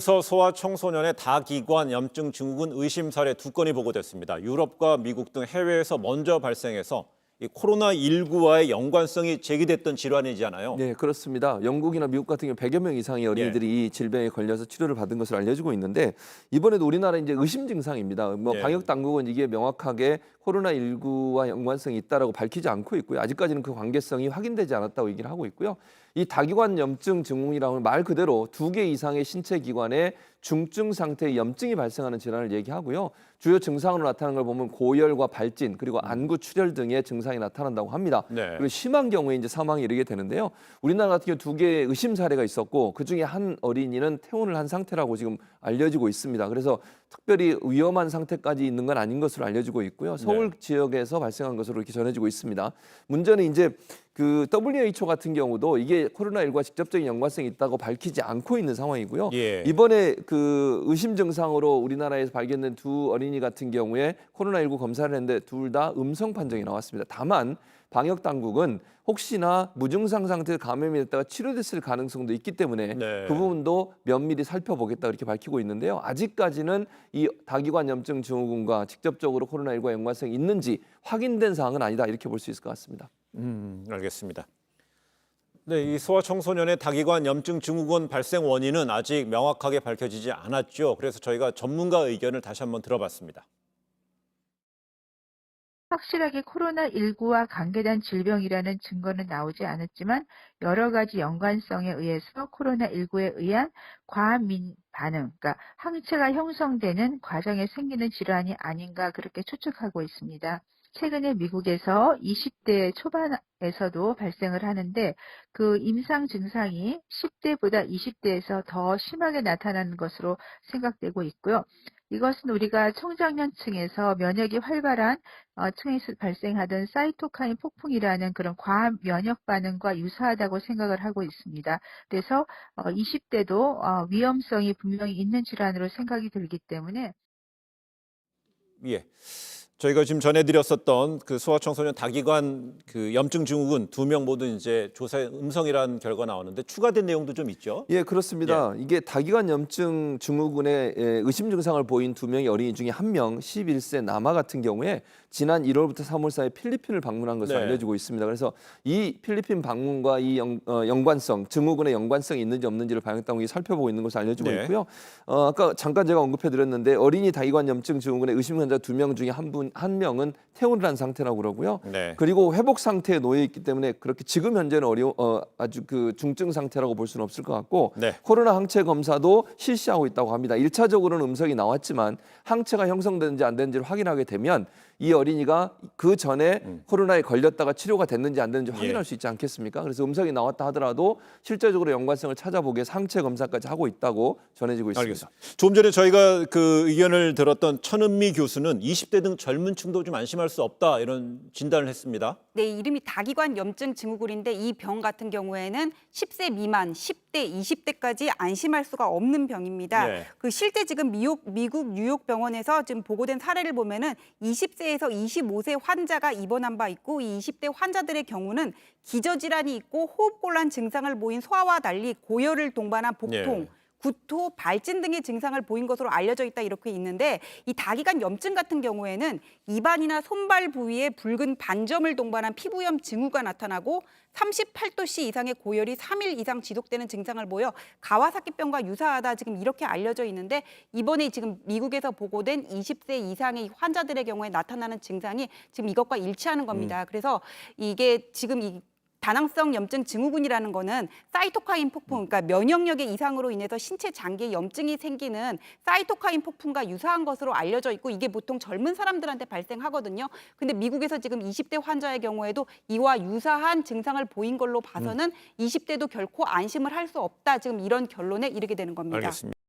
소아청소년의 다기관 염증 증후군 의심 사례 2건이 보고됐습니다. 유럽과 미국 등 해외에서 먼저 발생해서 이 코로나19와의 연관성이 제기됐던 질환이잖아요. 네, 그렇습니다. 영국이나 미국 같은 경우 100여 명 이상의 어린이들이 이 질병에 걸려서 치료를 받은 것으로 알려지고 있는데, 이번에도 우리나라 이제 의심 증상입니다. 방역 당국은 이게 명확하게 코로나19와 연관성이 있다라고 밝히지 않고 있고요. 아직까지는 그 관계성이 확인되지 않았다고 얘기를 하고 있고요. 이 다기관 염증 증후군이라는 말 그대로 2개 이상의 신체 기관에 중증 상태의 염증이 발생하는 질환을 얘기하고요. 주요 증상으로 나타나는 걸 보면 고열과 발진, 그리고 안구 출혈 등의 증상이 나타난다고 합니다. 네. 그리고 심한 경우에 이제 사망에 이르게 되는데요. 우리나라 같은 경우 2개의 의심 사례가 있었고, 그중에 한 어린이는 퇴원을 한 상태라고 지금 알려지고 있습니다. 그래서 특별히 위험한 상태까지 있는 건 아닌 것으로 알려지고 있고요. 서울 지역에서 발생한 것으로 이렇게 전해지고 있습니다. 문제는 이제 그 WHO 같은 경우도 이게 코로나19와 직접적인 연관성이 있다고 밝히지 않고 있는 상황이고요. 이번에 그 의심 증상으로 우리나라에서 발견된 2 어린이 같은 경우에 코로나19 검사를 했는데 둘 다 음성 판정이 나왔습니다. 다만 방역 당국은 혹시나 무증상 상태에서 감염이 됐다가 치료됐을 가능성도 있기 때문에 그 부분도 면밀히 살펴보겠다 이렇게 밝히고 있는데요. 아직까지는 이 다기관 염증 증후군과 직접적으로 코로나19와 연관성이 있는지 확인된 사항은 아니다 이렇게 볼 수 있을 것 같습니다. 알겠습니다. 네, 이 소아청소년의 다기관 염증 증후군 발생 원인은 아직 명확하게 밝혀지지 않았죠. 그래서 저희가 전문가 의견을 다시 한번 들어봤습니다. 확실하게 코로나19와 관계된 질병이라는 증거는 나오지 않았지만 여러 가지 연관성에 의해서 코로나19에 의한 과민 반응, 그러니까 항체가 형성되는 과정에 생기는 질환이 아닌가 그렇게 추측하고 있습니다. 최근에 미국에서 20대 초반에서도 발생을 하는데 그 임상 증상이 10대보다 20대에서 더 심하게 나타나는 것으로 생각되고 있고요. 이것은 우리가 청장년층에서 면역이 활발한 층에서 발생하던 사이토카인 폭풍이라는 그런 과면역 반응과 유사하다고 생각을 하고 있습니다. 그래서 20대도 위험성이 분명히 있는 질환으로 생각이 들기 때문에 저희가 지금 전해드렸었던 그 소아청소년 다기관 그 염증 증후군 2명 모두 이제 조사에 음성이라는 결과 나오는데 추가된 내용도 좀 있죠? 예, 그렇습니다. 이게 다기관 염증 증후군의 의심 증상을 보인 2명의 어린이 중에 1명, 11세 남아 같은 경우에 지난 1월부터 3월 사이에 필리핀을 방문한 것으로 알려지고 있습니다. 그래서 이 필리핀 방문과 이 연관성, 증후군의 연관성이 있는지 없는지를 방역당국이 살펴보고 있는 것으로 알려지고 있고요. 아까 잠깐 제가 언급해드렸는데 어린이 다기관 염증 증후군의 의심 환자 2명 중에 한 명은 퇴원을 한 상태라고 그러고요. 그리고 회복 상태에 놓여 있기 때문에 그렇게 지금 현재는 아주 그 중증 상태라고 볼 수는 없을 것 같고 코로나 항체 검사도 실시하고 있다고 합니다. 1차적으로는 음성이 나왔지만 항체가 형성되는지 안 되는지를 확인하게 되면 이 어린이가 그 전에 코로나에 걸렸다가 치료가 됐는지 안 됐는지 확인할 수 있지 않겠습니까? 그래서 음성이 나왔다 하더라도 실제적으로 연관성을 찾아보기 위해서 항체 검사까지 하고 있다고 전해지고 있습니다. 알겠습니다. 조금 전에 저희가 그 의견을 들었던 천은미 교수는 20대 등 젊은 층도 좀 안심할 수 없다 이런 진단을 했습니다. 네, 이름이 다기관 염증 증후군인데 이 병 같은 경우에는 10세 미만, 10대, 20대까지 안심할 수가 없는 병입니다. 그 실제 지금 미국 뉴욕 병원에서 지금 보고된 사례를 보면은 20세에서 25세 환자가 입원한 바 있고 이 20대 환자들의 경우는 기저질환이 있고 호흡곤란 증상을 보인 소아와 달리 고열을 동반한 복통, 구토, 발진 등의 증상을 보인 것으로 알려져 있다 이렇게 있는데 이 다기관 염증 같은 경우에는 입안이나 손발 부위에 붉은 반점을 동반한 피부염 징후가 나타나고 38도씨 이상의 고열이 3일 이상 지속되는 증상을 보여 가와사키병과 유사하다 지금 이렇게 알려져 있는데 이번에 지금 미국에서 보고된 20세 이상의 환자들의 경우에 나타나는 증상이 지금 이것과 일치하는 겁니다. 그래서 이게 지금 이 다낭성 염증 증후군이라는 거는 사이토카인 폭풍, 그러니까 면역력의 이상으로 인해서 신체 장기에 염증이 생기는 사이토카인 폭풍과 유사한 것으로 알려져 있고 이게 보통 젊은 사람들한테 발생하거든요. 근데 미국에서 지금 20대 환자의 경우에도 이와 유사한 증상을 보인 걸로 봐서는 20대도 결코 안심을 할 수 없다. 지금 이런 결론에 이르게 되는 겁니다. 알겠습니다.